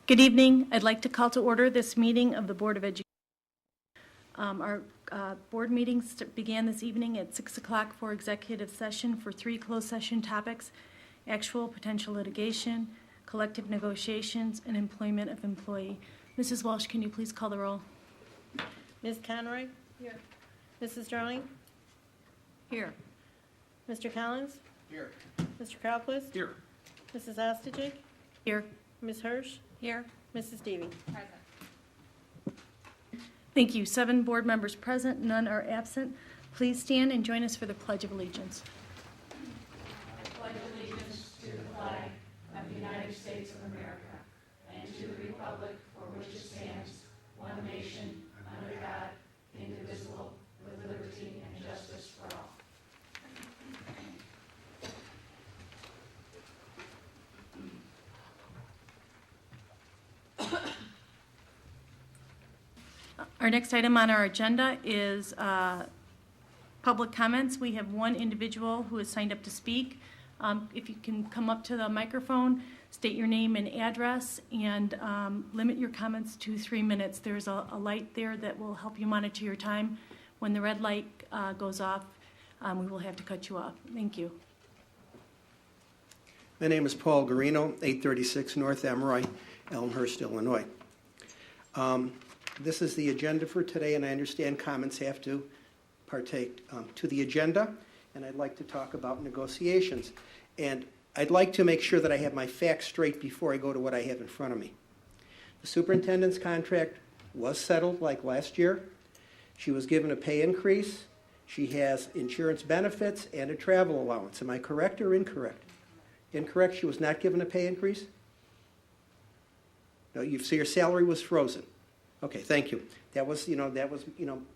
Good evening. I'd like to call to order this meeting of the Board of Education. Our board meetings began this evening at 6 o'clock for executive session for 3 closed session topics: actual potential litigation, collective negotiations, and employment of employee. Mrs. Walsh, can you please call the roll? Ms. Conroy? Here. Mrs. Drawing? Here. Mr. Collins? Here. Mr. Kralquist? Here. Mrs. Ostajic? Here. Ms. Hirsch? Here. Mrs. Stevie? Present. Thank you. 7 board members present, none are absent. Please stand and join us for the Pledge of Allegiance. I pledge allegiance to the flag of the United States of America and to the republic for which it stands, one nation, under God, indivisible, with liberty and justice for all. Our next item on our agenda is public comments. We have one individual who has signed up to speak. If you can come up to the microphone, state your name and address, and limit your comments to 3 minutes. There's a light there that will help you monitor your time. When the red light goes off, we will have to cut you off. Thank you. My name is Paul Garino, 836 North Emery, Elmhurst, Illinois. This is the agenda for today, and I understand comments have to partake to the agenda, and I'd like to talk about negotiations. And I'd like to make sure that I have my facts straight before I go to what I have in front of me. The superintendent's contract was settled like last year. She was given a pay increase. She has insurance benefits and a travel allowance. Am I correct or incorrect? Incorrect. She was not given a pay increase? No, so your salary was frozen. Okay, thank you. That was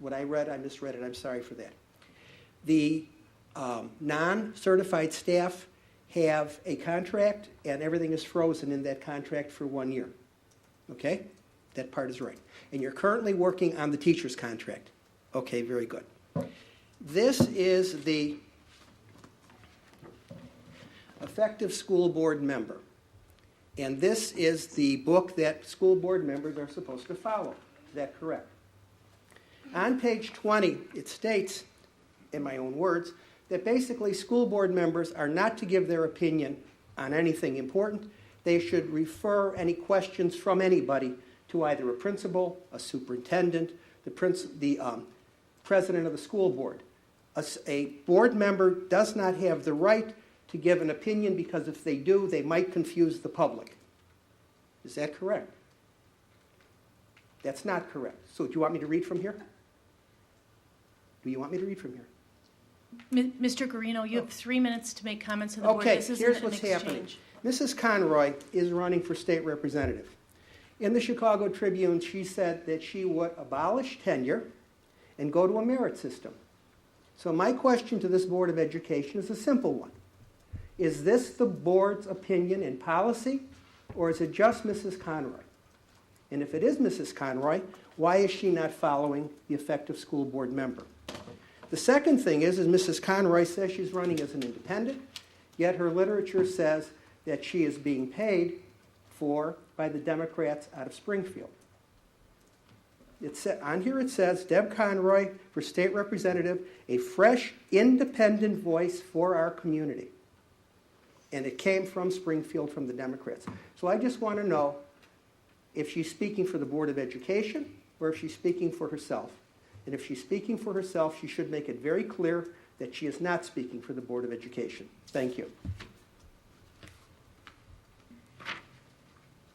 what I read. I misread it. I'm sorry for that. The non-certified staff have a contract, and everything is frozen in that contract for 1 year. Okay? That part is right. And you're currently working on the teacher's contract. Okay, very good. This is the effective school board member. And this is the book that school board members are supposed to follow. Is that correct? On page 20, it states, in my own words, that basically school board members are not to give their opinion on anything important. They should refer any questions from anybody to either a principal, a superintendent, the president of the school board. A board member does not have the right to give an opinion, because if they do, they might confuse the public. Is that correct? That's not correct. So do you want me to read from here? Do you want me to read from here? Mr. Garino, you have 3 minutes to make comments to the board. Okay, This isn't here's an what's happening. exchange. Mrs. Conroy is running for state representative. In the Chicago Tribune, she said that she would abolish tenure and go to a merit system. So my question to this Board of Education is a simple one. Is this the board's opinion and policy, or is it just Mrs. Conroy? And if it is Mrs. Conroy, why is she not following the effective school board member? The second thing is Mrs. Conroy says she's running as an independent, yet her literature says that she is being paid for by the Democrats out of Springfield. On here it says, Deb Conroy for state representative, a fresh, independent voice for our community. And it came from Springfield, from the Democrats. So I just want to know if she's speaking for the Board of Education or if she's speaking for herself. And if she's speaking for herself, she should make it very clear that she is not speaking for the Board of Education. Thank you.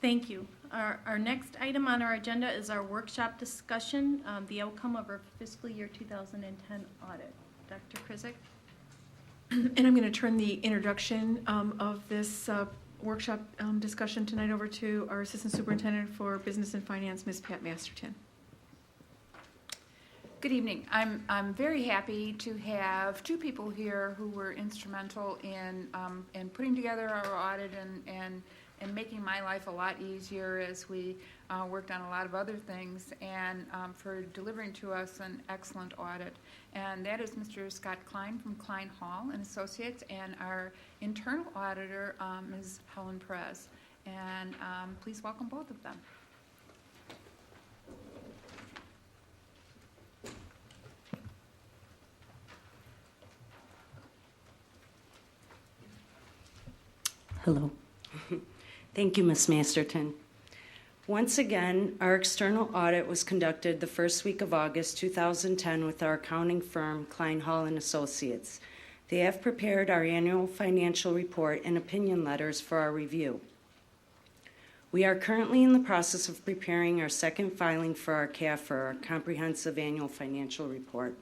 Thank you. Our next item on our agenda is our workshop discussion, the outcome of our fiscal year 2010 audit. Dr. Krizik? And I'm going to turn the introduction of this workshop discussion tonight over to our Assistant Superintendent for Business and Finance, Ms. Pat Masterton. Good evening. I'm very happy to have 2 people here who were instrumental in putting together our audit and making my life a lot easier as we worked on a lot of other things, and for delivering to us an excellent audit. And that is Mr. Scott Klein from Klein Hall and Associates, and our internal auditor, Ms. Helen Perez. And please welcome both of them. Hello. Thank you, Ms. Masterton. Once again, our external audit was conducted the first week of August 2010 with our accounting firm, Klein Hall & Associates. They have prepared our annual financial report and opinion letters for our review. We are currently in the process of preparing our second filing for our CAFR, our Comprehensive Annual Financial Report.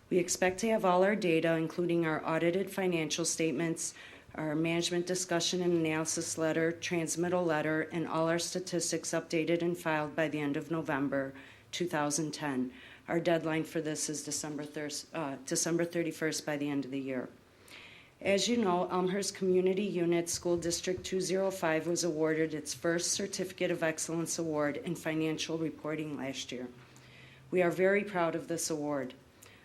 We expect to have all our data, including our audited financial statements, our management discussion and analysis letter, transmittal letter, and all our statistics updated and filed by the end of November 2010. Our deadline for this is December 31st by the end of the year. As you know, Elmhurst Community Unit School District 205 was awarded its first Certificate of Excellence Award in financial reporting last year. We are very proud of this award.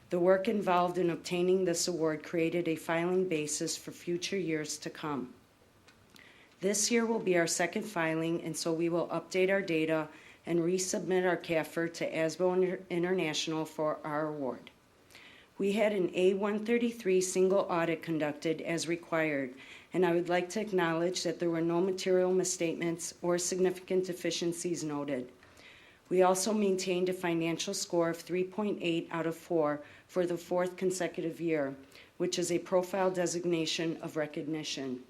The work involved in obtaining this award created a filing basis for future years to come. This year will be our second filing, and so we will update our data and resubmit our CAFR to ASBO International for our award. We had an A133 single audit conducted as required, and I would like to acknowledge that there were no material misstatements or significant deficiencies noted. We also maintained a financial score of 3.8 out of 4 for the fourth consecutive year, which is a profile designation of recognition.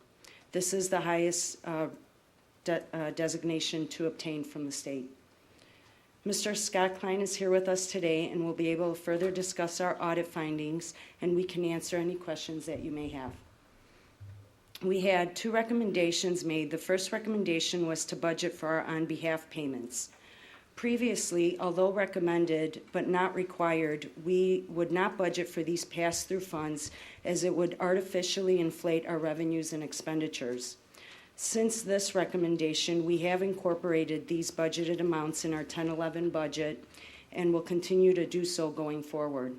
This is the highest designation to obtain from the state. Mr. Scott Klein is here with us today and will be able to further discuss our audit findings, and we can answer any questions that you may have. We had 2 recommendations made. The first recommendation was to budget for our on-behalf payments. Previously, although recommended but not required, we would not budget for these pass-through funds as it would artificially inflate our revenues and expenditures. Since this recommendation, we have incorporated these budgeted amounts in our 10-11 budget and will continue to do so going forward.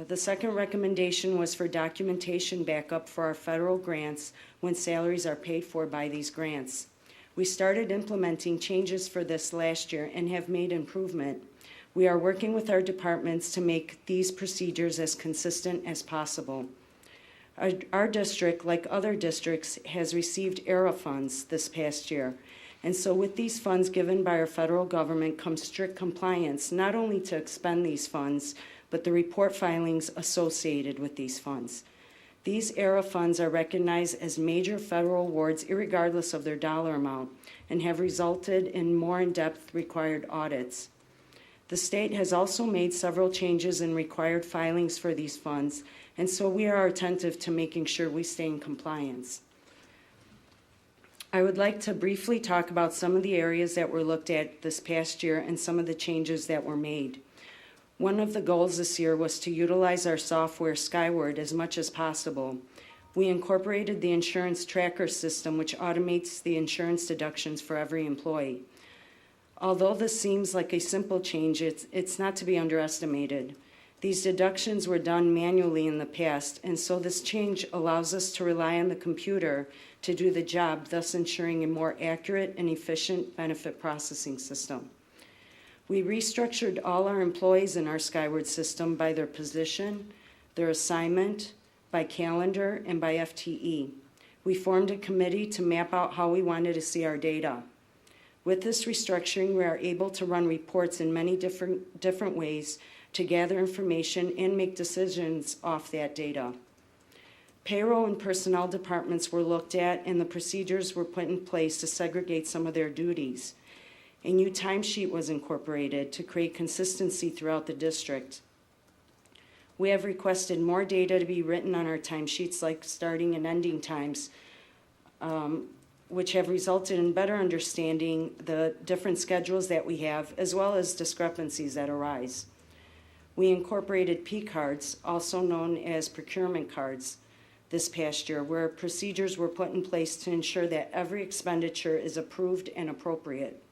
The second recommendation was for documentation backup for our federal grants when salaries are paid for by these grants. We started implementing changes for this last year and have made improvement. We are working with our departments to make these procedures as consistent as possible. Our district, like other districts, has received ERA funds this past year. And so with these funds given by our federal government comes strict compliance, not only to expend these funds, but the report filings associated with these funds. These ERA funds are recognized as major federal awards irregardless of their dollar amount and have resulted in more in-depth required audits. The state has also made several changes in required filings for these funds, and so we are attentive to making sure we stay in compliance. I would like to briefly talk about some of the areas that were looked at this past year and some of the changes that were made. One of the goals this year was to utilize our software Skyward as much as possible. We incorporated the insurance tracker system, which automates the insurance deductions for every employee. Although this seems like a simple change, it's not to be underestimated. These deductions were done manually in the past, and so this change allows us to rely on the computer to do the job, thus ensuring a more accurate and efficient benefit processing system. We restructured all our employees in our Skyward system by their position, their assignment, by calendar, and by FTE. We formed a committee to map out how we wanted to see our data. With this restructuring, we are able to run reports in many different ways to gather information and make decisions off that data. Payroll and personnel departments were looked at, and the procedures were put in place to segregate some of their duties. A new timesheet was incorporated to create consistency throughout the district. We have requested more data to be written on our timesheets, like starting and ending times, which have resulted in better understanding the different schedules that we have, as well as discrepancies that arise. We incorporated P cards, also known as procurement cards, this past year, where procedures were put in place to ensure that every expenditure is approved and appropriate.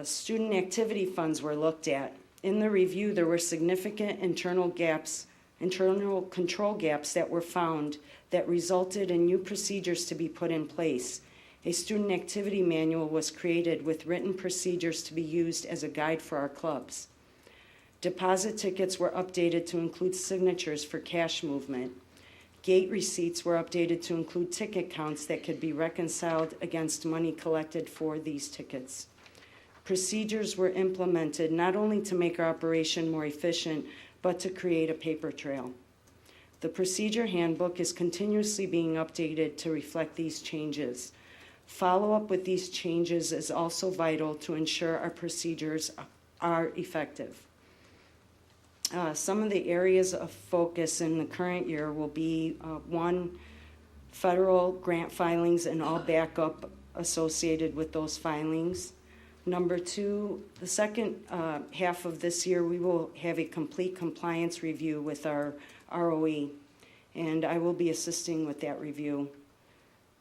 Student activity funds were looked at. In the review, there were significant internal control gaps that were found that resulted in new procedures to be put in place, A student activity manual was created with written procedures to be used as a guide for our clubs. Deposit tickets were updated to include signatures for cash movement. Gate receipts were updated to include ticket counts that could be reconciled against money collected for these tickets. Procedures were implemented not only to make our operation more efficient, but to create a paper trail. The procedure handbook is continuously being updated to reflect these changes. Follow-up with these changes is also vital to ensure our procedures are effective. Some of the areas of focus in the current year will be, one, federal grant filings and all backup associated with those filings. Number two, the second half of this year, we will have a complete compliance review with our ROE, and I will be assisting with that review.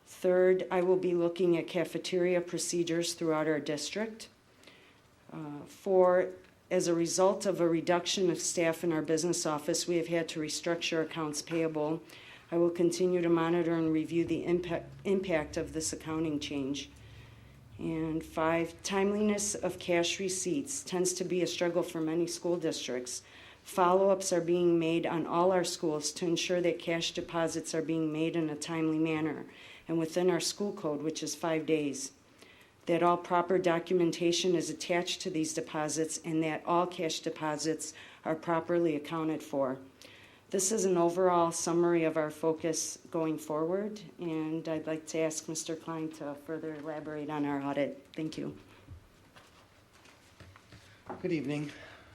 Third, I will be looking at cafeteria procedures throughout our district. Four, as a result of a reduction of staff in our business office, we have had to restructure accounts payable. I will continue to monitor and review the impact of this accounting change. And five, timeliness of cash receipts tends to be a struggle for many school districts. Follow-ups are being made on all our schools to ensure that cash deposits are being made in a timely manner and within our school code, which is 5 days. That all proper documentation is attached to these deposits and that all cash deposits are properly accounted for. This is an overall summary of our focus going forward, and I'd like to ask Mr. Klein to further elaborate on our audit. Thank you. Good evening.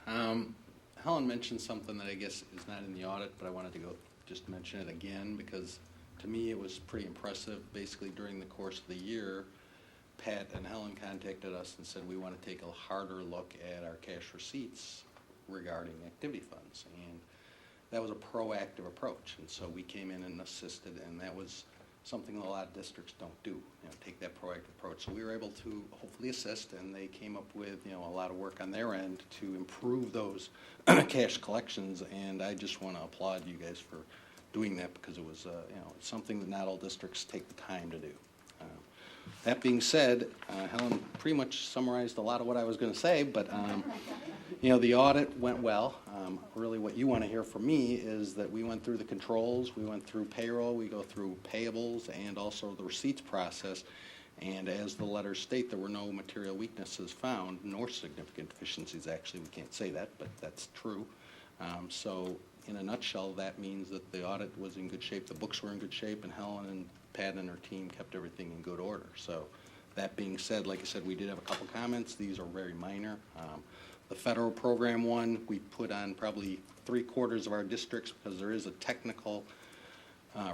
Helen mentioned something that I guess is not in the audit, but I wanted to go just mention it again because to me it was pretty impressive. Basically during the course of the year, Pat and Helen contacted us and said we want to take a harder look at our cash receipts regarding activity funds, and that was a proactive approach, and so we came in and assisted, and that was something a lot of districts don't do, take that proactive approach. So we were able to hopefully assist, and they came up with a lot of work on their end to improve those cash collections, and I just want to applaud you guys for doing that because it was it's something that not all districts take the time to do. That being said, Helen pretty much summarized a lot of what I was going to say, but the audit went well. Really what you want to hear from me is that we went through the controls, we went through payroll, we go through payables, and also the receipts process, and as the letters state, there were no material weaknesses found, nor significant deficiencies. Actually, we can't say that, but that's true. So in a nutshell, that means that the audit was in good shape, the books were in good shape, and Helen and Pat and her team kept everything in good order. So that being said, like I said, we did have a couple comments. These are very minor. The federal program one, we put on probably 3/4 of our districts because there is a technical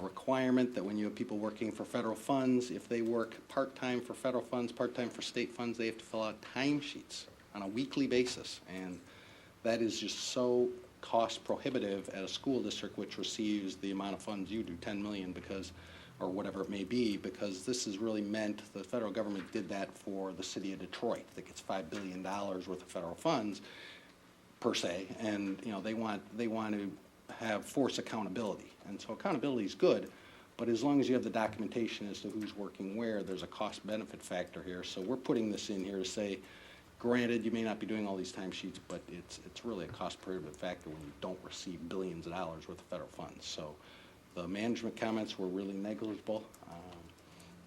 requirement that when you have people working for federal funds, if they work part-time for federal funds, part-time for state funds, they have to fill out timesheets on a weekly basis. And that is just so cost prohibitive at a school district which receives the amount of funds you do, 10 million because, or whatever it may be, because this is really meant, the federal government did that for the city of Detroit that gets $5 billion worth of federal funds per se, and they want to have force accountability, and so accountability is good, but as long as you have the documentation as to who's working where, there's a cost benefit factor here. So we're putting this in here to say, granted, you may not be doing all these timesheets, but it's really a cost prohibitive factor when you don't receive billions of dollars worth of federal funds. So the management comments were really negligible.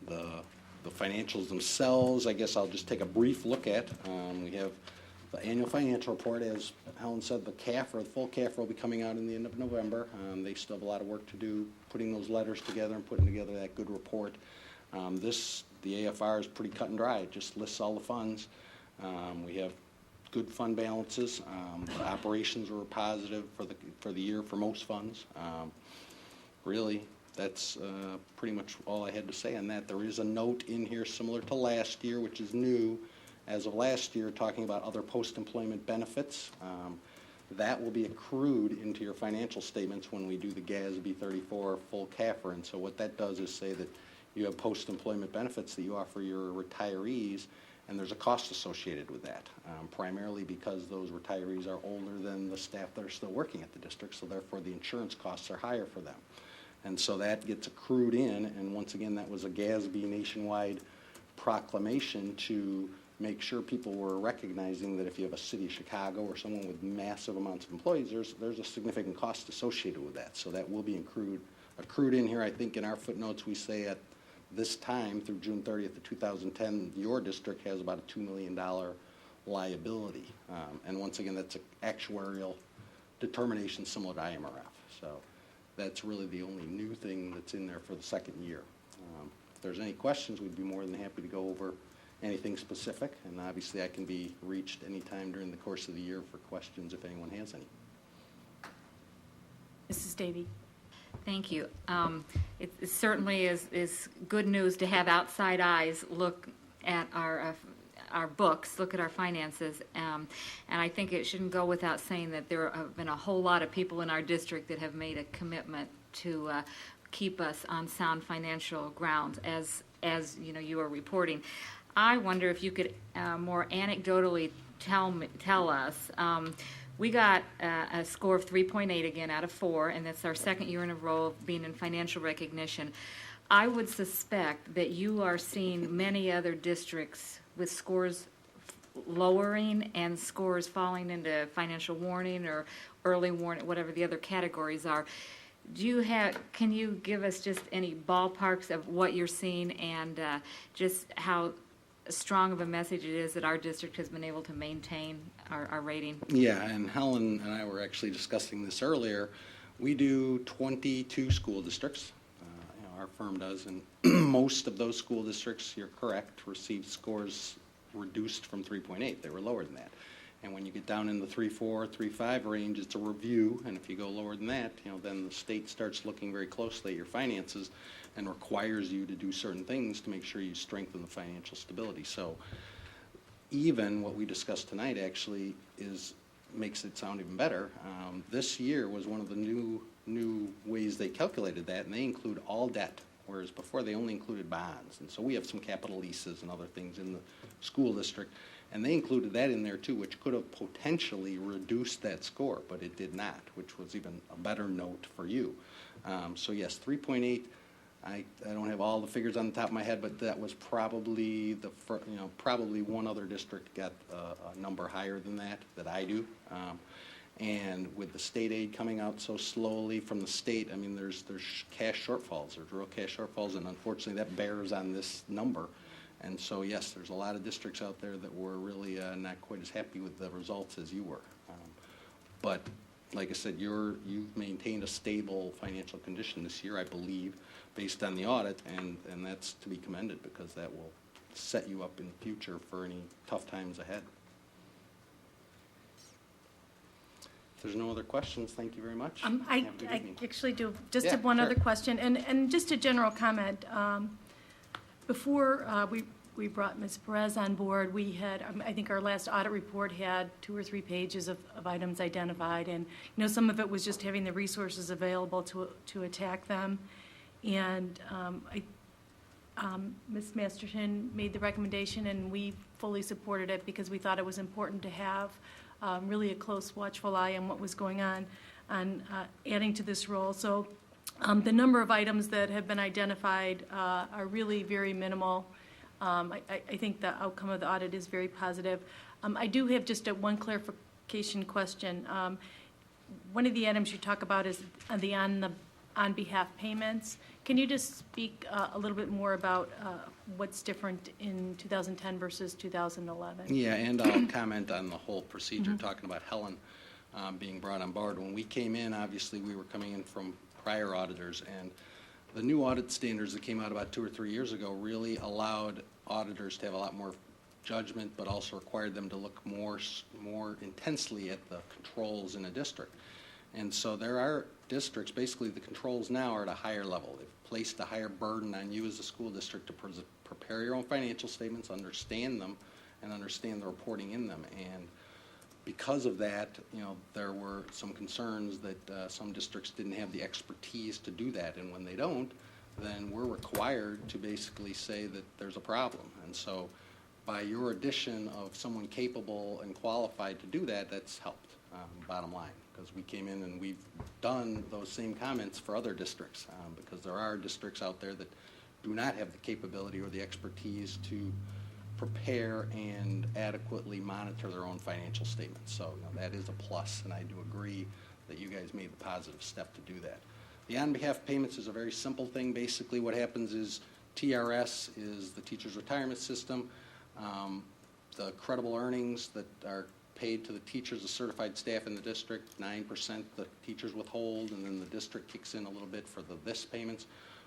The financials themselves, I guess I'll just take a brief look at. We have the annual financial report. As Helen said, the CAFR, the full CAFR will be coming out in the end of November. They still have a lot of work to do, putting those letters together and putting together that good report. The AFR is pretty cut and dry. It just lists all the funds. We have good fund balances. The operations were positive for the year for most funds. Really, that's pretty much all I had to say on that. There is a note in here similar to last year, which is new as of last year, talking about other post-employment benefits. That will be accrued into your financial statements when we do the GASB 34 full CAFR. And so what that does is say that you have post-employment benefits that you offer your retirees, and there's a cost associated with that, primarily because those retirees are older than the staff that are still working at the district, so therefore the insurance costs are higher for them. And so that gets accrued in, and once again, that was a GASB nationwide proclamation to make sure people were recognizing that if you have a city of Chicago or someone with massive amounts of employees, there's a significant cost associated with that. So that will be accrued in here. I think in our footnotes we say at this time through June 30th of 2010, your district has about a $2 million liability. And once again, that's an actuarial determination similar to IMRF. So that's really the only new thing that's in there for the second year. If there's any questions, we'd be more than happy to go over anything specific, and obviously I can be reached anytime during the course of the year for questions if anyone has any. Mrs. Davy. Thank you. It certainly is good news to have outside eyes look at our books, look at our finances, and I think it shouldn't go without saying that there have been a whole lot of people in our district that have made a commitment to keep us on sound financial grounds, as you know, you are reporting. I wonder if you could more anecdotally tell us. We got a score of 3.8 again out of 4, and that's our second year in a row of being in financial recognition. I would suspect that you are seeing many other districts with scores lowering and scores falling into financial warning or early warning, whatever the other categories are. Can you give us just any ballparks of what you're seeing and just how strong of a message it is that our district has been able to maintain our rating? Yeah, and Helen and I were actually discussing this earlier. We do 22 school districts. Our firm does, and most of those school districts, you're correct, received scores reduced from 3.8. They were lower than that. And when you get down in the 3.4, 3.5 range, it's a review, and if you go lower than that, then the state starts looking very closely at your finances and requires you to do certain things to make sure you strengthen the financial stability. So even what we discussed tonight actually makes it sound even better. This year was one of the new ways they calculated that, and they include all debt, whereas before they only included bonds. And so we have some capital leases and other things in the school district, and they included that in there too, which could have potentially reduced that score, but it did not, which was even a better note for you. So yes, 3.8. I don't have all the figures on the top of my head, but that was probably probably one other district got a number higher than that I do. And with the state aid coming out so slowly from the state, I mean, there's cash shortfalls. There's real cash shortfalls, and unfortunately that bears on this number. And so, yes, there's a lot of districts out there that were really not quite as happy with the results as you were. But like I said, you've maintained a stable financial condition this year, I believe, based on the audit, and that's to be commended because that will set you up in the future for any tough times ahead. If there's no other questions, thank you very much. I actually do. Just have one other question, and just a general comment. Before we brought Ms. Perez on board, we had, I think our last audit report had 2 or 3 pages of items identified, and some of it was just having the resources available to attack them. And Ms. Masterton made the recommendation, and we fully supported it because we thought it was important to have really a close, watchful eye on what was going on adding to this role. So the number of items that have been identified are really very minimal. I think the outcome of the audit is very positive. I do have just one clarification question. One of the items you talk about is the on behalf payments. Can you just speak a little bit more about what's different in 2010 versus 2011? Yeah, and I'll comment on the whole procedure, talking about Helen being brought on board. When we came in, obviously we were coming in from prior auditors, and the new audit standards that came out about 2 or 3 years ago really allowed auditors to have a lot more judgment, but also required them to look more intensely at the controls in a district. And so there are districts, basically the controls now are at a higher level. They've placed a higher burden on you as a school district to prepare your own financial statements, understand them, and understand the reporting in them. And because of that, there were some concerns that some districts didn't have the expertise to do that. And when they don't, then we're required to basically say that there's a problem. And so by your addition of someone capable and qualified to do that, that's helped, bottom line. Because we came in and we've done those same comments for other districts, because there are districts out there that do not have the capability or the expertise to prepare and adequately monitor their own financial statements. So that is a plus, and I do agree that you guys made the positive step to do that. The on-behalf payments is a very simple thing. Basically what happens is TRS is the teacher's retirement system. The credible earnings that are paid to the teachers, the certified staff in the district, 9% the teachers withhold, and then the district kicks in a little bit for the this payments.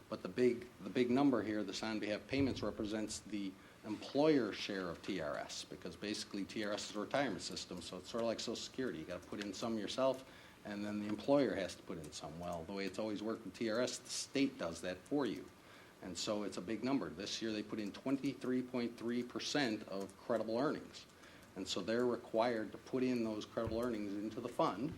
But the big number here, this on-behalf payments, represents the employer share of TRS, because basically TRS is a retirement system, so it's sort of like Social Security. You got to put in some yourself, and then the employer has to put in some. Well, the way it's always worked with TRS, the state does that for you. And so it's a big number. This year they put in 23.3% of credible earnings. And so they're required to put in those credible earnings into the fund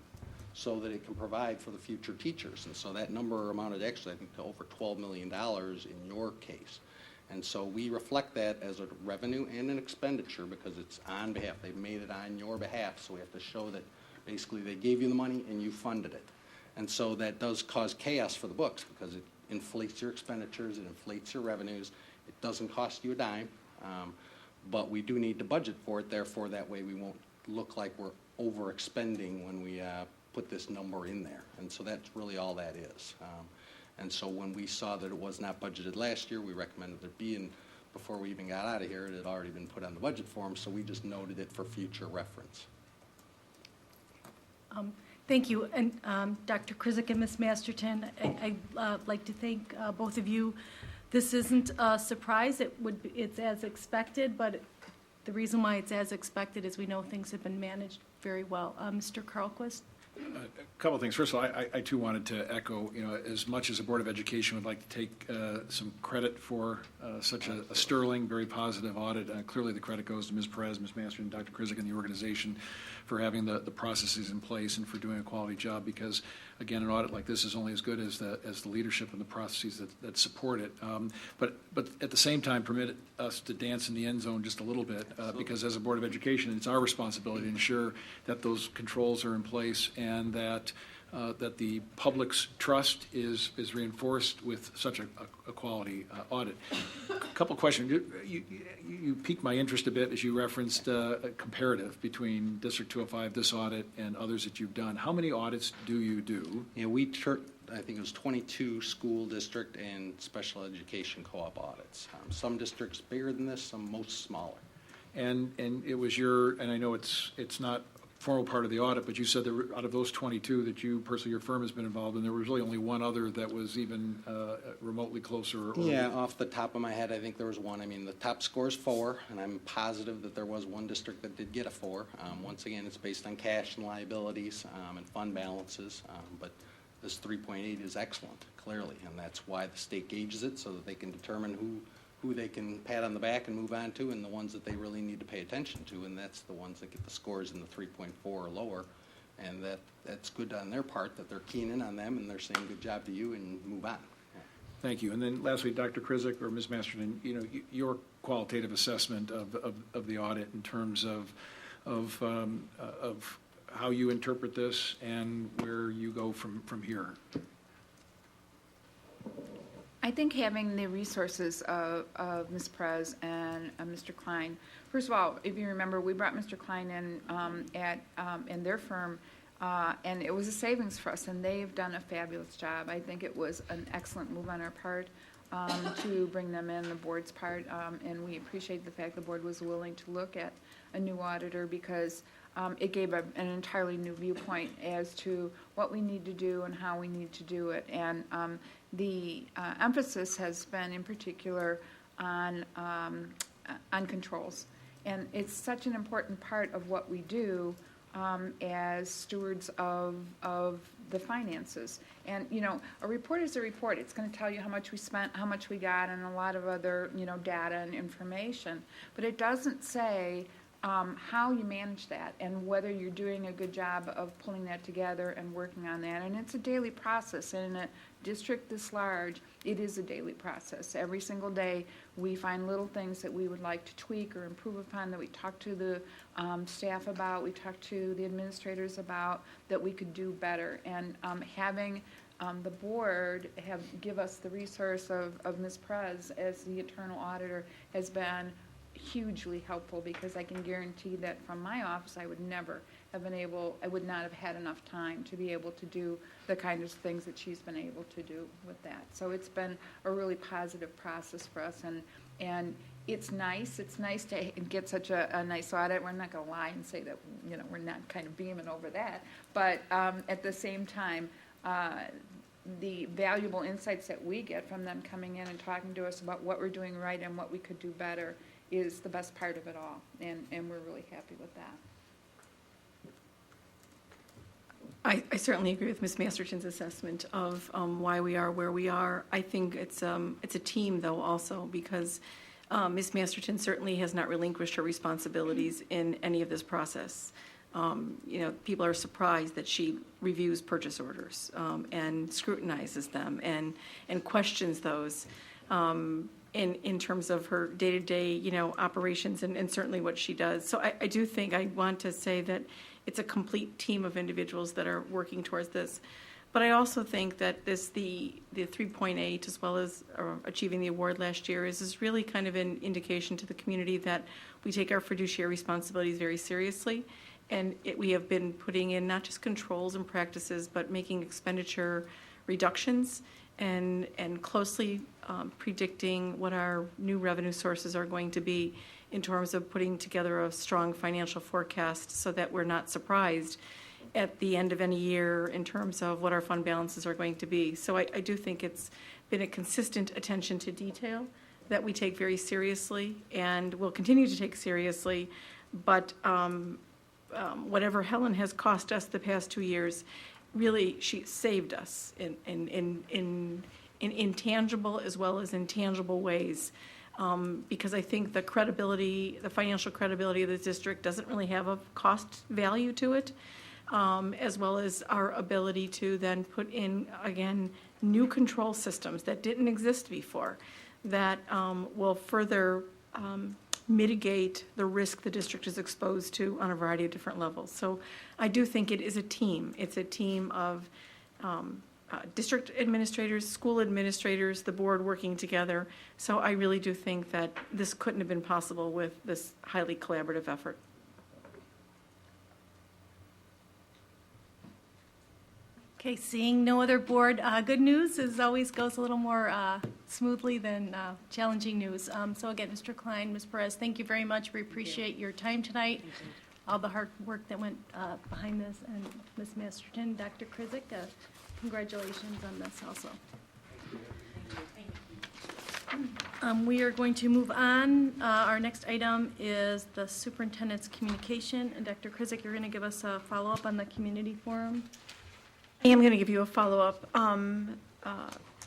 so that it can provide for the future teachers. And so that number amounted actually, I think, to over $12 million in your case. And so we reflect that as a revenue and an expenditure because it's on behalf. They've made it on your behalf, so we have to show that basically they gave you the money and you funded it. And so that does cause chaos for the books because it inflates your expenditures, it inflates your revenues. It doesn't cost you a dime, but we do need to budget for it. Therefore, that way we won't look like we're overexpending when we put this number in there. And so that's really all that is. And so when we saw that it was not budgeted last year, we recommended it be, and before we even got out of here, it had already been put on the budget form, so we just noted it for future reference. Thank you. And Dr. Krizik and Ms. Masterton, I'd like to thank both of you. This isn't a surprise. It's as expected, but the reason why it's as expected is we know things have been managed very well. Mr. Carlquist? A couple of things. First of all, I too wanted to echo, as much as the Board of Education would like to take some credit for such a sterling, very positive audit. Clearly the credit goes to Ms. Perez, Ms. Master, and Dr. Krizik and the organization for having the processes in place and for doing a quality job because, again, an audit like this is only as good as the leadership and the processes that support it. But at the same time, permit us to dance in the end zone just a little bit because as a Board of Education, it's our responsibility to ensure that those controls are in place and that the public's trust is reinforced with such a quality audit. A couple questions. You piqued my interest a bit as you referenced a comparative between District 205, this audit, and others that you've done. How many audits do you do? Yeah, I think it was 22 school district and special education co-op audits. Some districts bigger than this, some most smaller. And it was and I know it's not formal part of the audit, but you said that out of those 22 that you personally, your firm has been involved in, there was really only one other that was even remotely closer. Yeah, off the top of my head, I think there was one. I mean, the top score is 4, and I'm positive that there was one district that did get a 4. Once again, it's based on cash and liabilities and fund balances, but this 3.8 is excellent, clearly, and that's why the state gauges it, so that they can determine who they can pat on the back and move on to, and the ones that they really need to pay attention to, and that's the ones that get the scores in the 3.4 or lower, and that's good on their part, that they're keen in on them, and they're saying good job to you, and move on. Yeah. Thank you. And then lastly, Dr. Krizik or Ms. Masterton, your qualitative assessment of the audit in terms of how you interpret this and where you go from here. I think having the resources of Ms. Perez and Mr. Klein. First of all, if you remember, we brought Mr. Klein in in their firm, and it was a savings for us, and they've done a fabulous job. I think it was an excellent move on our part to bring them in, the board's part, and we appreciate the fact the board was willing to look at a new auditor because it gave an entirely new viewpoint as to what we need to do and how we need to do it. And the emphasis has been in particular on controls. And it's such an important part of what we do as stewards of the finances. And, a report is a report. It's going to tell you how much we spent, how much we got, and a lot of other, data and information. But it doesn't say how you manage that and whether you're doing a good job of pulling that together and working on that. And it's a daily process. And in a district this large, it is a daily process. Every single day we find little things that we would like to tweak or improve upon, that we talk to the staff about, we talk to the administrators about, that we could do better. And having the board give us the resource of Ms. Prez as the internal auditor has been hugely helpful, because I can guarantee that from my office, I would not have had enough time to be able to do the kind of things that she's been able to do with that. So it's been a really positive process for us, and it's nice to get such a nice audit. We're not gonna lie and say that, we're not kind of beaming over that, but at the same time, the valuable insights that we get from them coming in and talking to us about what we're doing right and what we could do better is the best part of it all, and we're really happy with that. I certainly agree with Ms. Masterton's assessment of why we are where we are. I think it's a team, though, also, because Ms. Masterton certainly has not relinquished her responsibilities in any of this process. People are surprised that she reviews purchase orders and scrutinizes them and questions those in terms of her day-to-day, operations and certainly what she does. So I do think, I want to say that it's a complete team of individuals that are working towards this. But I also think that the 3.8, as well as achieving the award last year, is really kind of an indication to the community that we take our fiduciary responsibilities very seriously. And we have been putting in not just controls and practices, but making expenditure reductions and closely predicting what our new revenue sources are going to be in terms of putting together a strong financial forecast so that we're not surprised at the end of any year in terms of what our fund balances are going to be. So I do think it's been a consistent attention to detail that we take very seriously and will continue to take seriously. But whatever Helen has cost us the past 2 years, really she saved us in intangible as well as intangible ways. Because I think the financial credibility of the district doesn't really have a cost value to it. As well as our ability to then put in, again, new control systems that didn't exist before that will further mitigate the risk the district is exposed to on a variety of different levels. So I do think it is a team. It's a team of district administrators, school administrators, the board working together. So I really do think that this couldn't have been possible with this highly collaborative effort. Okay, seeing no other board, good news always goes a little more smoothly than challenging news. So again, Mr. Klein, Ms. Perez, thank you very much. We appreciate your time tonight, all the hard work that went behind this, and Ms. Masterton, Dr. Krizik, congratulations on this also. We are going to move on. Our next item is the superintendent's communication, and Dr. Krizik, you're going to give us a follow-up on the community forum. I am going to give you a follow-up.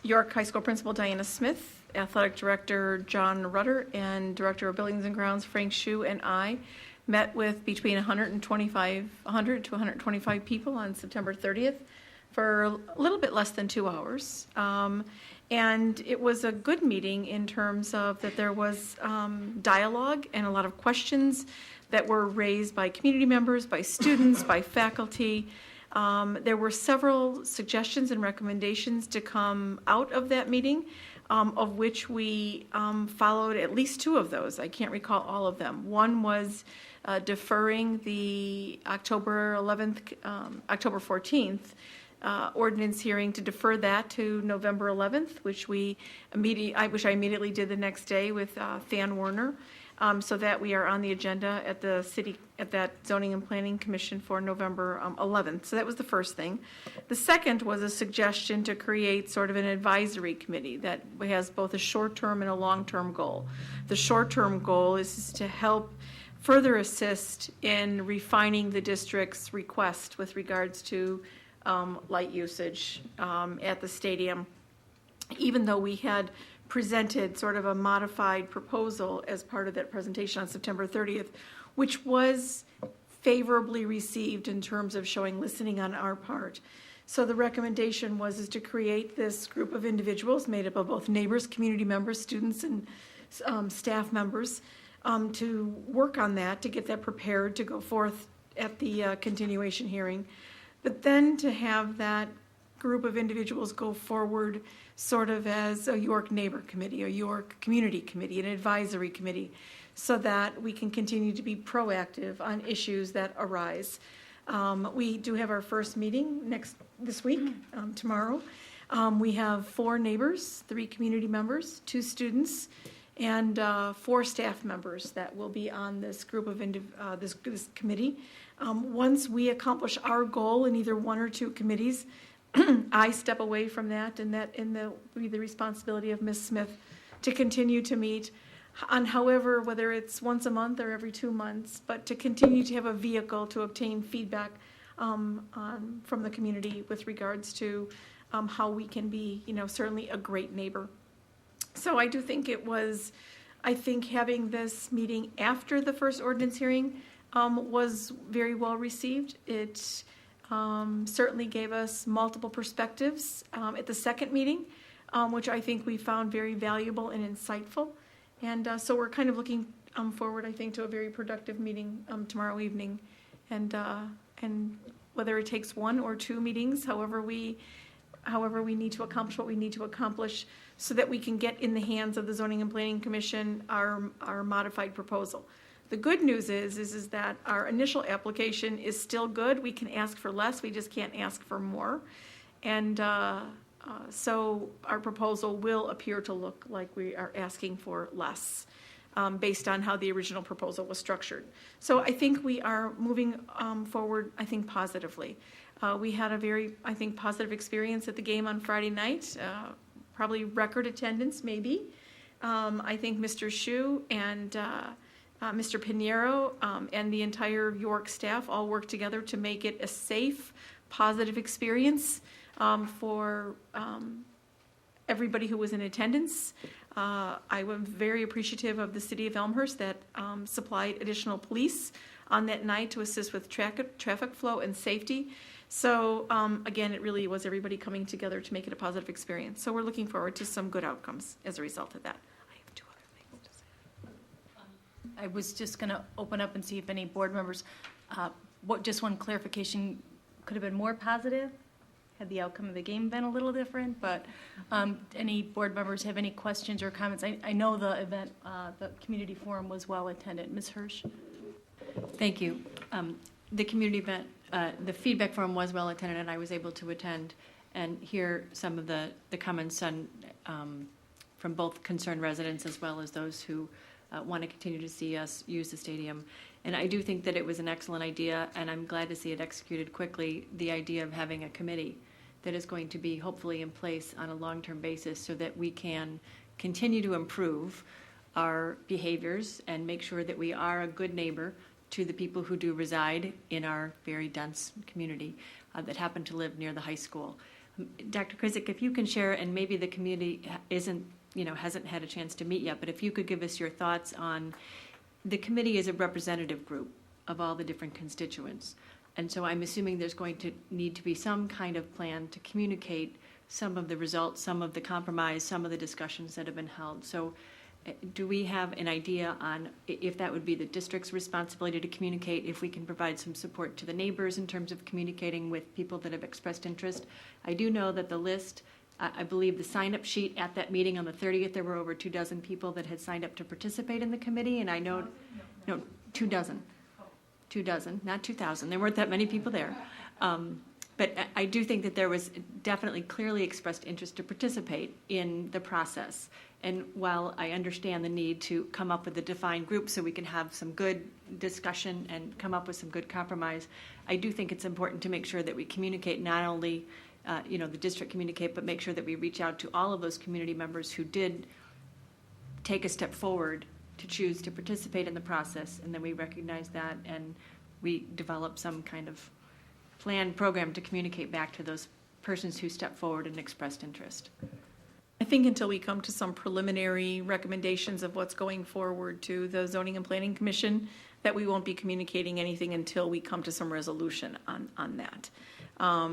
York High School Principal Diana Smith, Athletic Director John Rutter, and Director of Buildings and Grounds Frank Hsu and I met with between 100 to 125 people on September 30th for a little bit less than 2 hours. And it was a good meeting in terms of that there was dialogue and a lot of questions that were raised by community members, by students, by faculty. There were several suggestions and recommendations to come out of that meeting, of which we followed at least 2 of those. I can't recall all of them. One was deferring the October 14th ordinance hearing, to defer that to November 11th, which I immediately did the next day with Than Warner. So that we are on the agenda at that Zoning and Planning Commission for November 11th. So that was the first thing. The second was a suggestion to create sort of an advisory committee that has both a short-term and a long-term goal. The short-term goal is to help further assist in refining the district's request with regards to light usage at the stadium, even though we had presented sort of a modified proposal as part of that presentation on September 30th, which was favorably received in terms of showing listening on our part. So the recommendation is to create this group of individuals made up of both neighbors, community members, students, and staff members to work on that, to get that prepared to go forth at the continuation hearing. But then to have that group of individuals go forward sort of as a York Neighbor Committee, a York Community Committee, an advisory committee, so that we can continue to be proactive on issues that arise. We do have our first meeting this week, tomorrow. We have 4 neighbors, 3 community members, 2 students, and 4 staff members that will be on this group of this committee. Once we accomplish our goal in either 1 or 2 committees, I step away from that, and that will be the responsibility of Ms. Smith to continue to meet on however, whether it's once a month or every 2 months, but to continue to have a vehicle to obtain feedback from the community with regards to how we can be, certainly a great neighbor. So I do think having this meeting after the first ordinance hearing was very well received. It certainly gave us multiple perspectives at the second meeting, which I think we found very valuable and insightful. And so we're kind of looking forward, I think, to a very productive meeting tomorrow evening. And whether it takes 1 or 2 meetings, however we need to accomplish what we need to accomplish, so that we can get in the hands of the Zoning and Planning Commission our modified proposal. The good news is that our initial application is still good. We can ask for less, we just can't ask for more. And so our proposal will appear to look like we are asking for less, based on how the original proposal was structured. So I think we are moving forward, I think, positively. We had a very, I think, positive experience at the game on Friday night, probably record attendance, maybe. I think Mr. Shu and Mr. Pinheiro and the entire York staff all worked together to make it a safe, positive experience for everybody who was in attendance. I was very appreciative of the city of Elmhurst that supplied additional police on that night to assist with traffic flow and safety. So again, it really was everybody coming together to make it a positive experience. So we're looking forward to some good outcomes as a result of that. I have 2 other things to say. I was just going to open up and see if any board members, just one clarification, could have been more positive had the outcome of the game been a little different, but any board members have any questions or comments? I know the event, the community forum was well attended. Ms. Hirsch? Thank you. The community event, the feedback forum was well attended, and I was able to attend and hear some of the comments from both concerned residents as well as those who want to continue to see us use the stadium. And I do think that it was an excellent idea, and I'm glad to see it executed quickly, the idea of having a committee that is going to be hopefully in place on a long-term basis so that we can continue to improve our behaviors and make sure that we are a good neighbor to the people who do reside in our very dense community that happen to live near the high school. Dr. Krizik, if you can share, and maybe the community hasn't had a chance to meet yet, but if you could give us your thoughts on, the committee is a representative group of all the different constituents. And so I'm assuming there's going to need to be some kind of plan to communicate some of the results, some of the compromise, some of the discussions that have been held. So do we have an idea on if that would be the district's responsibility to communicate, if we can provide some support to the neighbors in terms of communicating with people that have expressed interest? I do know that the list, I believe the sign-up sheet at that meeting on the 30th, there were over 24 people that had signed up to participate in the committee, and I know, no, 24, not 2,000. There weren't that many people there. But I do think that there was definitely clearly expressed interest to participate in the process. And while I understand the need to come up with a defined group so we can have some good discussion and come up with some good compromise, I do think it's important to make sure that we communicate, not only the district communicate, but make sure that we reach out to all of those community members who did take a step forward to choose to participate in the process, and then we recognize that and we develop some kind of planned program to communicate back to those persons who stepped forward and expressed interest. I think until we come to some preliminary recommendations of what's going forward to the Zoning and Planning Commission, that we won't be communicating anything until we come to some resolution on that.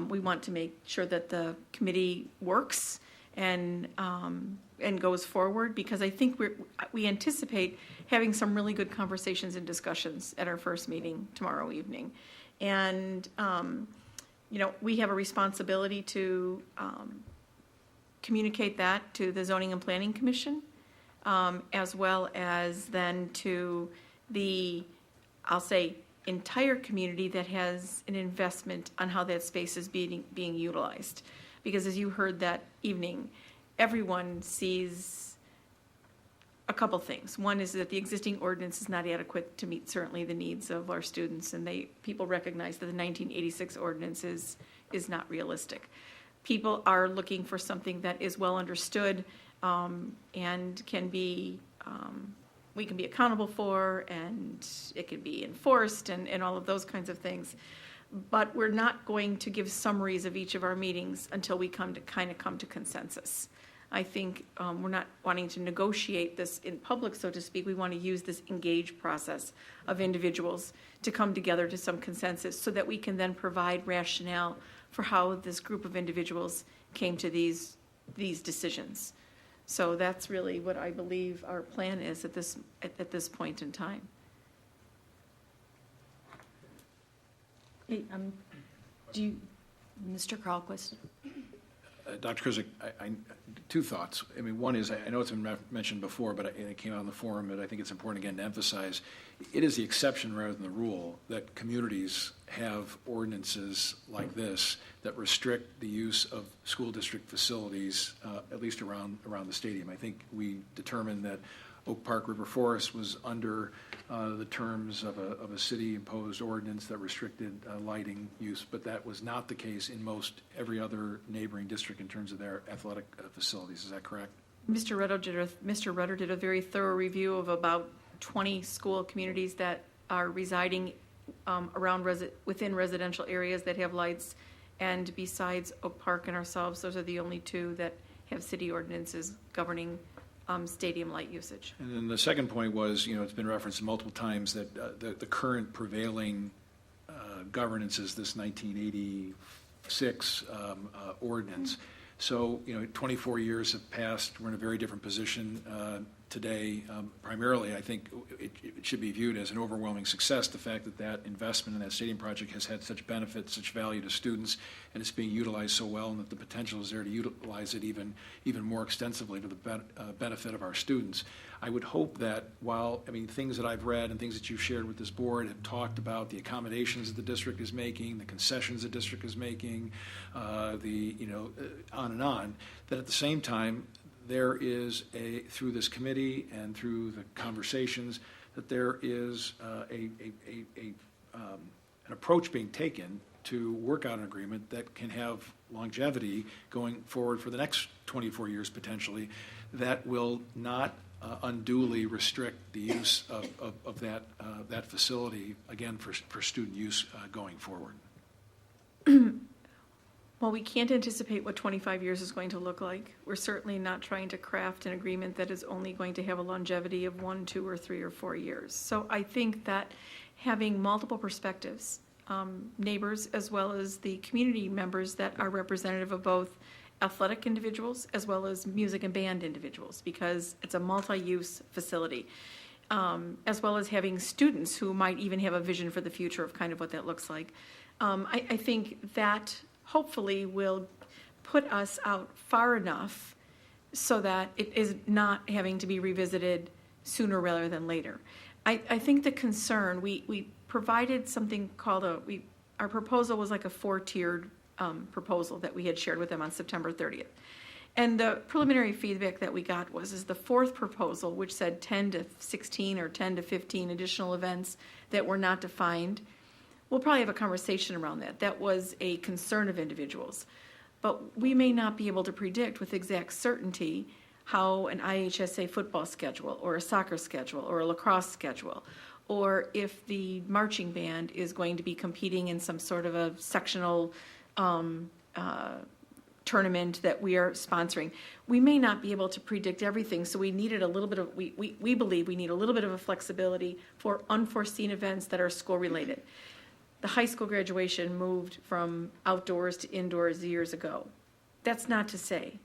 We want to make sure that the committee works and goes forward, because I think we anticipate having some really good conversations and discussions at our first meeting tomorrow evening. And we have a responsibility to communicate that to the Zoning and Planning Commission, as well as then to the, I'll say, entire community that has an investment on how that space is being utilized. Because as you heard that evening, everyone sees a couple things. One is that the existing ordinance is not adequate to meet certainly the needs of our students, and people recognize that the 1986 ordinance is not realistic. People are looking for something that is well understood and can be we can be accountable for, and it can be enforced, and all of those kinds of things. But we're not going to give summaries of each of our meetings until we come to consensus. I think we're not wanting to negotiate this in public, so to speak. We want to use this engaged process of individuals to come together to some consensus so that we can then provide rationale for how this group of individuals came to these decisions. So that's really what I believe our plan is at this point in time. Hey, Mr. Carlquist? Dr. Krizik, two thoughts. I mean, one is, I know it's been mentioned before, but it came out in the forum, but I think it's important again to emphasize, it is the exception rather than the rule that communities have ordinances like this that restrict the use of school district facilities, at least around the stadium. I think we determined that Oak Park River Forest was under the terms of a city-imposed ordinance that restricted lighting use, but that was not the case in every other neighboring district in terms of their athletic facilities. Is that correct? Mr. Rudder did a very thorough review of about 20 school communities that are residing within residential areas that have lights, and besides Oak Park and ourselves, those are the only two that have city ordinances governing stadium light usage. And then the second point was, it's been referenced multiple times that the current prevailing governance is this 1986 ordinance. So, 24 years have passed. We're in a very different position today. Primarily, I think it should be viewed as an overwhelming success, the fact that investment in that stadium project has had such benefits, such value to students, and it's being utilized so well, and that the potential is there to utilize it even more extensively to the benefit of our students. I would hope that things that I've read and things that you've shared with this board have talked about the accommodations that the district is making, the concessions the district is making, on and on, that at the same time, there is through this committee and through the conversations, that there is an approach being taken to work out an agreement that can have longevity going forward for the next 24 years potentially, that will not unduly restrict the use of that facility, again, for student use going forward. Well, we can't anticipate what 25 years is going to look like. We're certainly not trying to craft an agreement that is only going to have a longevity of 1, 2, or 3 or 4 years. So I think that having multiple perspectives, neighbors as well as the community members that are representative of both athletic individuals as well as music and band individuals, because it's a multi-use facility, as well as having students who might even have a vision for the future of kind of what that looks like. I think that hopefully will put us out far enough so that it is not having to be revisited sooner rather than later. I think the concern, we provided something called our proposal was like a 4-tiered proposal that we had shared with them on September 30th. And the preliminary feedback that we got is the fourth proposal, which said 10 to 16 or 10 to 15 additional events that were not defined. We'll probably have a conversation around that. That was a concern of individuals. But we may not be able to predict with exact certainty how an IHSA football schedule or a soccer schedule or a lacrosse schedule, or if the marching band is going to be competing in some sort of a sectional tournament that we are sponsoring. We may not be able to predict everything, so we needed a little bit of, we believe we need a little bit of a flexibility for unforeseen events that are school-related. The high school graduation moved from outdoors to indoors years ago. That's not to say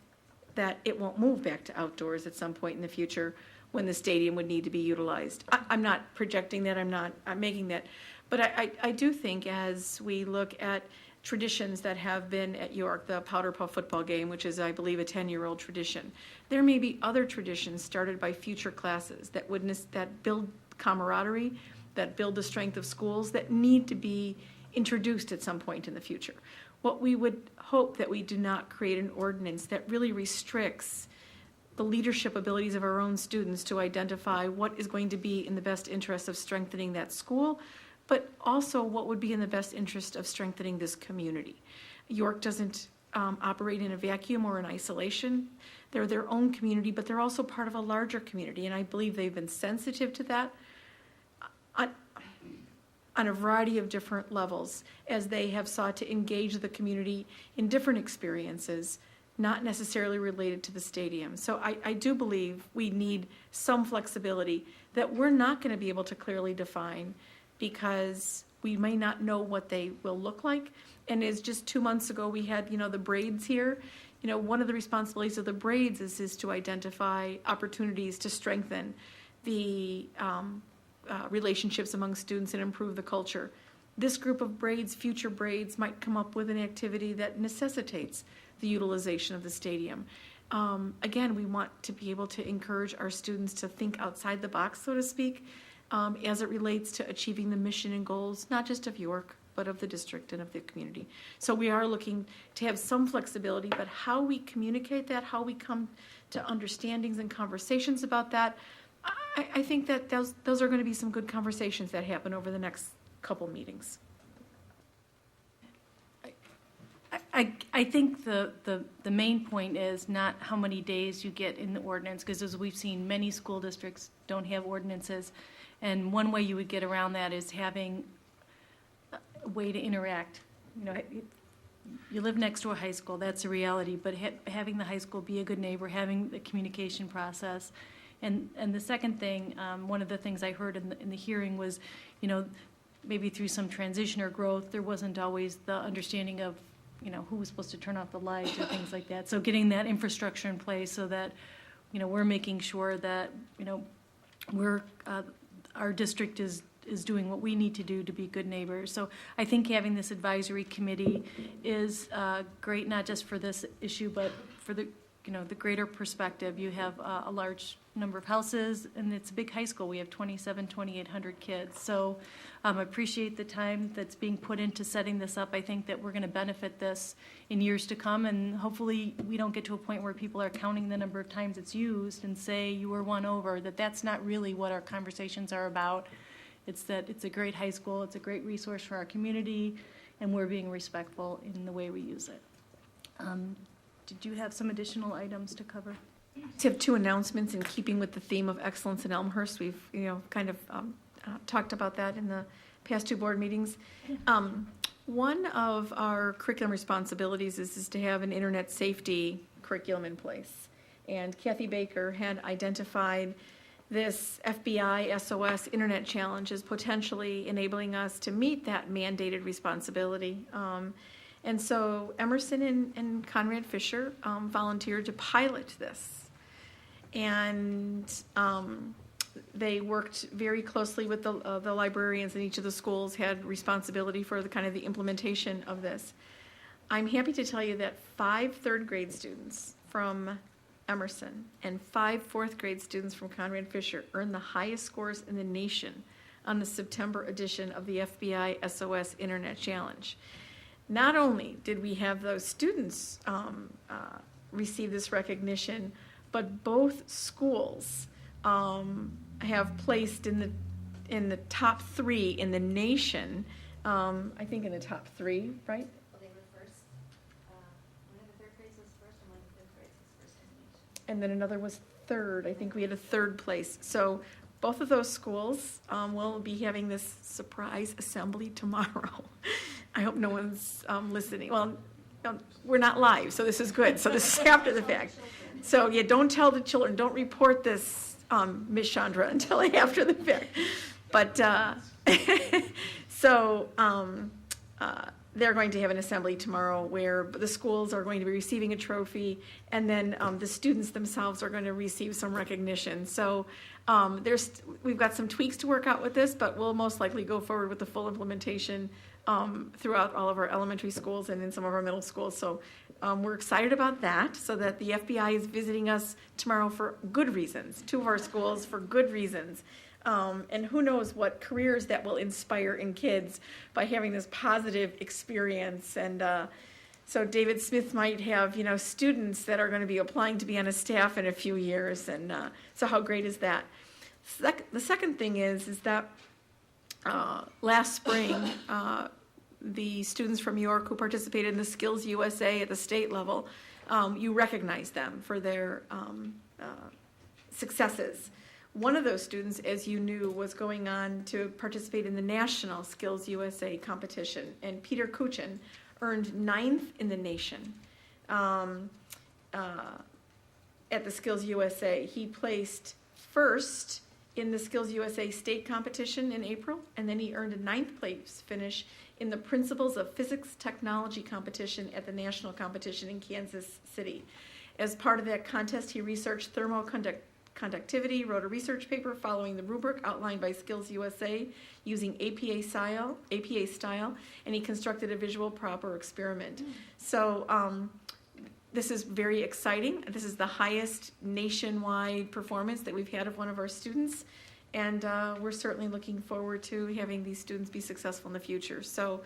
that it won't move back to outdoors at some point in the future when the stadium would need to be utilized. I'm not projecting that, I'm making that. But I do think as we look at traditions that have been at York, the Powder Puff football game, which is, I believe, a 10-year-old tradition. There may be other traditions started by future classes that that build camaraderie, that build the strength of schools, that need to be introduced at some point in the future. What we would hope that we do not create an ordinance that really restricts the leadership abilities of our own students to identify what is going to be in the best interest of strengthening that school, but also what would be in the best interest of strengthening this community. York doesn't operate in a vacuum or in isolation. They're their own community, but they're also part of a larger community, and I believe they've been sensitive to that on a variety of different levels as they have sought to engage the community in different experiences, not necessarily related to the stadium. So I do believe we need some flexibility that we're not going to be able to clearly define because we may not know what they will look like. And as just 2 months ago, we had, the braids here. One of the responsibilities of the braids is to identify opportunities to strengthen the relationships among students and improve the culture. This group of braids, future braids, might come up with an activity that necessitates the utilization of the stadium. Again, we want to be able to encourage our students to think outside the box, so to speak, as it relates to achieving the mission and goals, not just of York, but of the district and of the community. So we are looking to have some flexibility, but how we communicate that, how we come to understandings and conversations about that, I think that those are going to be some good conversations that happen over the next couple meetings. I think the main point is not how many days you get in the ordinance, because as we've seen, many school districts don't have ordinances. And one way you would get around that is having a way to interact. You live next to a high school, that's a reality, but having the high school be a good neighbor, having the communication process. And the second thing, one of the things I heard in the hearing was, maybe through some transition or growth, there wasn't always the understanding of, who was supposed to turn off the lights or things like that. So getting that infrastructure in place so that, we're making sure that, our district is doing what we need to do to be good neighbors. So I think having this advisory committee is great, not just for this issue, but for the greater perspective. You have a large number of houses, and it's a big high school. We have 2,800 kids. So I appreciate the time that's being put into setting this up. I think that we're going to benefit this in years to come, and hopefully we don't get to a point where people are counting the number of times it's used and say you were won over, that's not really what our conversations are about. It's that it's a great high school, it's a great resource for our community, and we're being respectful in the way we use it. Did you have some additional items to cover? To have two announcements in keeping with the theme of excellence in Elmhurst. We've, kind of talked about that in the past two board meetings. One of our curriculum responsibilities is to have an internet safety curriculum in place. And Kathy Baker had identified this FBI SOS Internet Challenge as potentially enabling us to meet that mandated responsibility. And so Emerson and Conrad Fisher volunteered to pilot this. And they worked very closely with the librarians in each of the schools, had responsibility for the implementation of this. I'm happy to tell you that 5 third grade students from Emerson and 5 fourth grade students from Conrad Fisher earned the highest scores in the nation on the September edition of the FBI SOS Internet Challenge. Not only did we have those students receive this recognition, but both schools have placed in the top 3 in the nation. I think in the top 3, right? Well, they were first. One of the third grades was first, and one of the fifth grades was first in the nation. And then another was third. I think we had a third place. So both of those schools will be having this surprise assembly tomorrow. I hope no one's listening. Well, we're not live, so this is good. So this is after the fact. So yeah, don't tell the children. Don't report this, Ms. Chandra, until after the fact. But so they're going to have an assembly tomorrow where the schools are going to be receiving a trophy, and then the students themselves are going to receive some recognition. So we've got some tweaks to work out with this, but we'll most likely go forward with the full implementation throughout all of our elementary schools and in some of our middle schools. So we're excited about that, so that the FBI is visiting us tomorrow for good reasons, 2 of our schools for good reasons. And who knows what careers that will inspire in kids by having this positive experience. And so David Smith might have, students that are going to be applying to be on a staff in a few years. And so how great is that? The second thing is that last spring, the students from York who participated in the Skills USA at the state level, you recognize them for their successes. One of those students, as you knew, was going on to participate in the National Skills USA competition, and Peter Kuchin earned 9th in the nation at the Skills USA. He placed first in the Skills USA state competition in April, and then he earned a 9th place finish in the Principles of Physics Technology competition at the national competition in Kansas City. As part of that contest, he researched thermoconductivity, wrote a research paper following the rubric outlined by Skills USA using APA style, and he constructed a visual proper experiment. So this is very exciting. This is the highest nationwide performance that we've had of one of our students, and we're certainly looking forward to having these students be successful in the future. So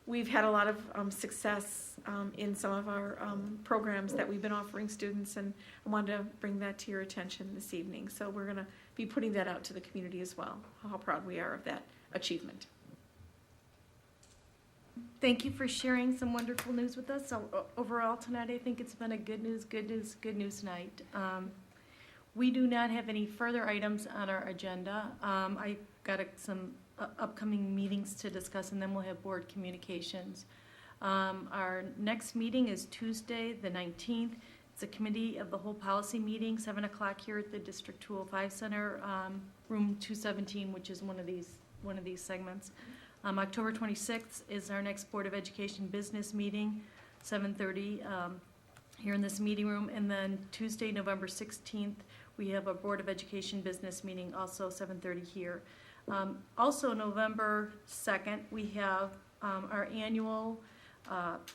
we've had a lot of success in some of our programs that we've been offering students, and I wanted to bring that to your attention this evening. So we're going to be putting that out to the community as well, how proud we are of that achievement. Thank you for sharing some wonderful news with us. So overall tonight, I think it's been a good news night. We do not have any further items on our agenda. I got some upcoming meetings to discuss, and then we'll have board communications. Our next meeting is Tuesday, the 19th. It's a committee of the whole policy meeting, 7 o'clock here at the District 205 Center, room 217, which is one of these segments. October 26th is our next Board of Education business meeting, 7:30 here in this meeting room. And then Tuesday, November 16th, we have a Board of Education business meeting, also 7:30 here. Also, November 2nd, we have our annual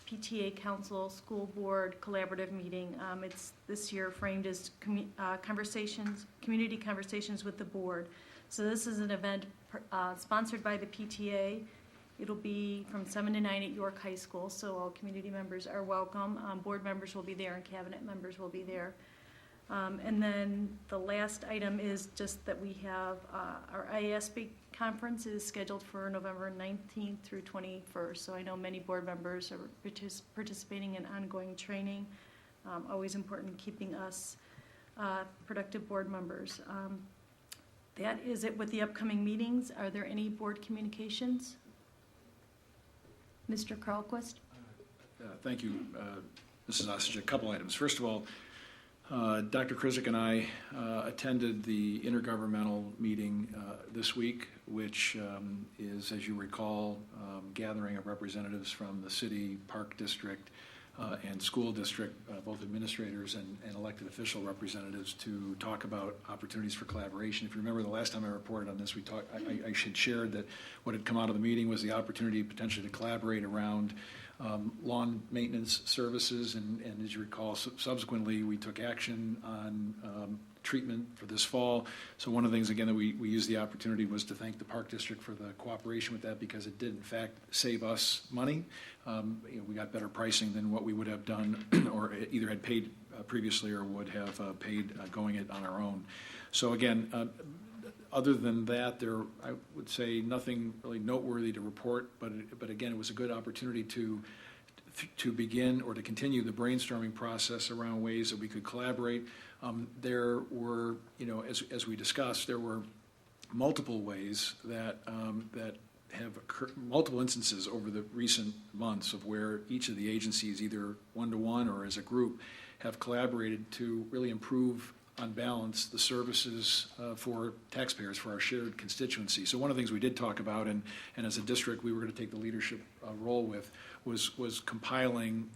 PTA Council School Board Collaborative Meeting. It's this year framed as community conversations with the board. So this is an event sponsored by the PTA. It'll be from 7 to 9 at York High School, so all community members are welcome. Board members will be there and cabinet members will be there. And then the last item is just that we have our IASB conference is scheduled for November 19th through 21st. So I know many board members are participating in ongoing training. Always important keeping us productive board members. That is it with the upcoming meetings. Are there any board communications? Mr. Carlquist? Thank you, Mrs. Ostrich. A couple items. First of all, Dr. Krizik and I attended the intergovernmental meeting this week, which is, as you recall, gathering of representatives from the city, park district, and school district, both administrators and elected official representatives, to talk about opportunities for collaboration. If you remember the last time I reported on this, I should share that what had come out of the meeting was the opportunity potentially to collaborate around lawn maintenance services, and as you recall, subsequently we took action on treatment for this fall. So one of the things, again, that we used the opportunity was to thank the Park District for the cooperation with that, because it did, in fact, save us money. We got better pricing than what we would have done or either had paid previously or would have paid going it on our own. So again, other than that, I would say nothing really noteworthy to report, but again, it was a good opportunity to begin or to continue the brainstorming process around ways that we could collaborate. There were, as we discussed, there were multiple ways that have occurred, multiple instances over the recent months of where each of the agencies, either one-to-one or as a group, have collaborated to really improve on balance, the services for taxpayers, for our shared constituency. So one of the things we did talk about, and as a district we were going to take the leadership role with, was compiling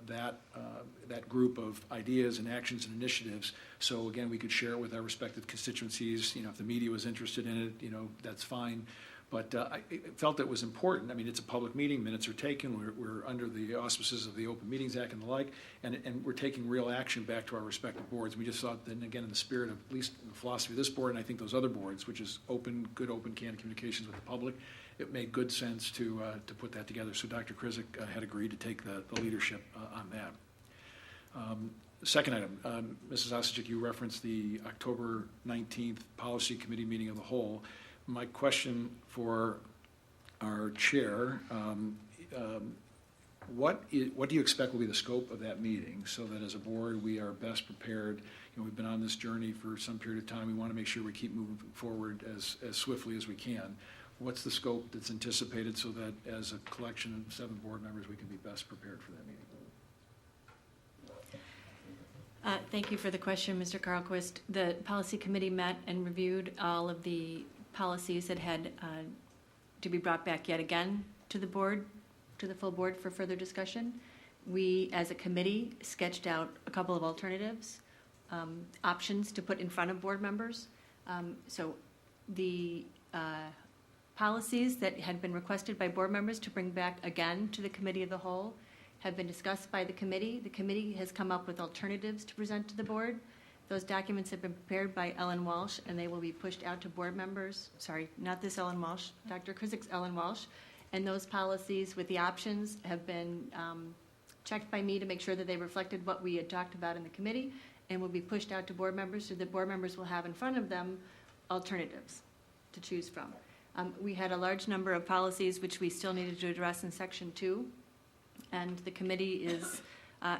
that group of ideas and actions and initiatives. So again, we could share it with our respective constituencies. If the media was interested in it, that's fine. But I felt it was important. I mean, it's a public meeting, minutes are taken, we're under the auspices of the Open Meetings Act and the like, and we're taking real action back to our respective boards. We just thought that, again, in the spirit of, at least in the philosophy of this board, and I think those other boards, which is good open candid communications with the public, it made good sense to put that together. So Dr. Krizik had agreed to take the leadership on that. Second item, Mrs. Ostojic, you referenced the October 19th Policy Committee meeting of the whole. My question for our chair, what do you expect will be the scope of that meeting, so that as a board we are best prepared? We've been on this journey for some period of time. We want to make sure we keep moving forward as swiftly as we can. What's the scope that's anticipated, so that as a collection of 7 board members we can be best prepared for that meeting? Thank you for the question, Mr. Carlquist. The policy committee met and reviewed all of the policies that had to be brought back yet again to the board, to the full board for further discussion. We, as a committee, sketched out a couple of alternatives, options to put in front of board members. So the policies that had been requested by board members to bring back again to the committee of the whole have been discussed by the committee. The committee has come up with alternatives to present to the board. Those documents have been prepared by Ellen Walsh, and they will be pushed out to board members. Sorry, not this Ellen Walsh, Dr. Krizik's Ellen Walsh. And those policies with the options have been checked by me to make sure that they reflected what we had talked about in the committee, and will be pushed out to board members, so that board members will have in front of them alternatives to choose from. We had a large number of policies which we still needed to address in Section 2, and the committee is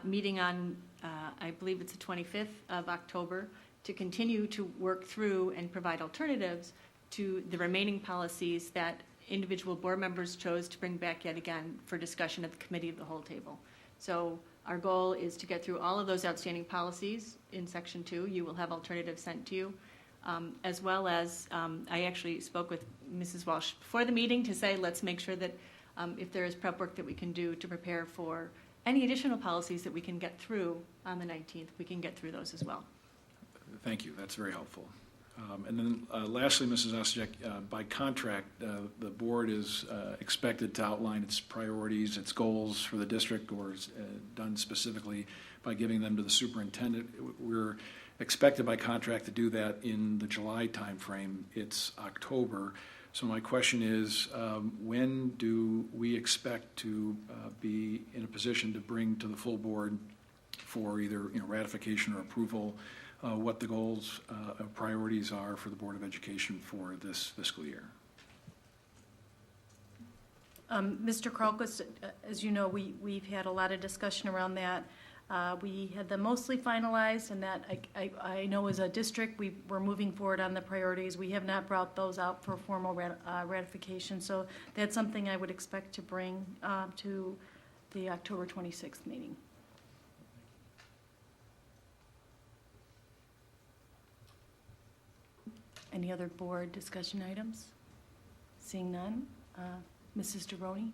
meeting on, I believe it's the 25th of October, to continue to work through and provide alternatives to the remaining policies that individual board members chose to bring back yet again for discussion at the committee of the whole table. So our goal is to get through all of those outstanding policies in Section 2. You will have alternatives sent to you, as well as I actually spoke with Mrs. Walsh before the meeting to say, let's make sure that if there is prep work that we can do to prepare for any additional policies that we can get through on the 19th, we can get through those as well. Thank you. That's very helpful. And then lastly, Mrs. Ostojic, by contract, the board is expected to outline its priorities, its goals for the district, or is done specifically by giving them to the superintendent. We're expected by contract to do that in the July timeframe. It's October. So my question is, when do we expect to be in a position to bring to the full board for either ratification or approval what the goals and priorities are for the Board of Education for this fiscal year? Mr. Kralkus, as you know, we've had a lot of discussion around that. We had them mostly finalized, and that I know as a district we're moving forward on the priorities. We have not brought those out for formal ratification, so that's something I would expect to bring to the October 26th meeting. Any other board discussion items? Seeing none. Mrs. Deroni?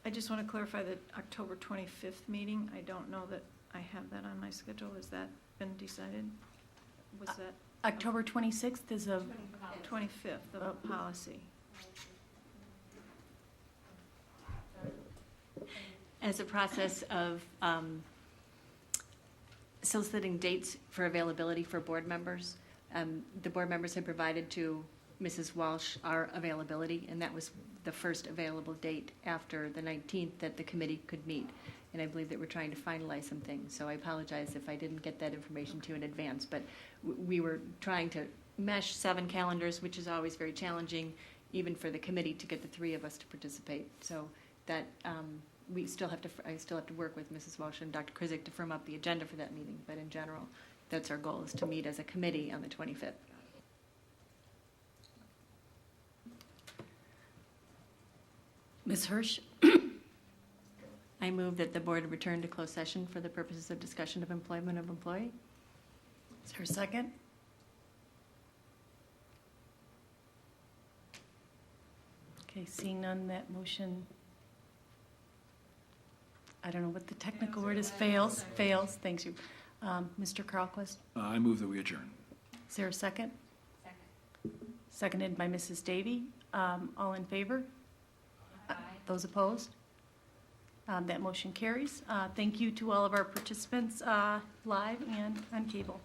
I just want to clarify that October 25th meeting, I don't know that I have that on my schedule. Has that been decided? Was that? October 26th is a... 25th of a policy. As a process of soliciting dates for availability for board members, the board members had provided to Mrs. Walsh our availability, and that was the first available date after the 19th that the committee could meet. And I believe that we're trying to finalize some things, so I apologize if I didn't get that information to you in advance, but we were trying to mesh 7 calendars, which is always very challenging, even for the committee to get the 3 of us to participate. So that I still have to work with Mrs. Walsh and Dr. Krizik to firm up the agenda for that meeting, but in general, that's our goal, is to meet as a committee on the 25th. Ms. Hirsch? I move that the board return to closed session for the purposes of discussion of employment of employee. Is there a second? Okay, seeing none, that motion, I don't know what the technical word is, fails, thank you. Mr. Carlquist, I move that we adjourn. is there a second? Seconded by Mrs. Davy. All in favor? Those opposed? That motion carries. Thank you to all of our participants live and on cable.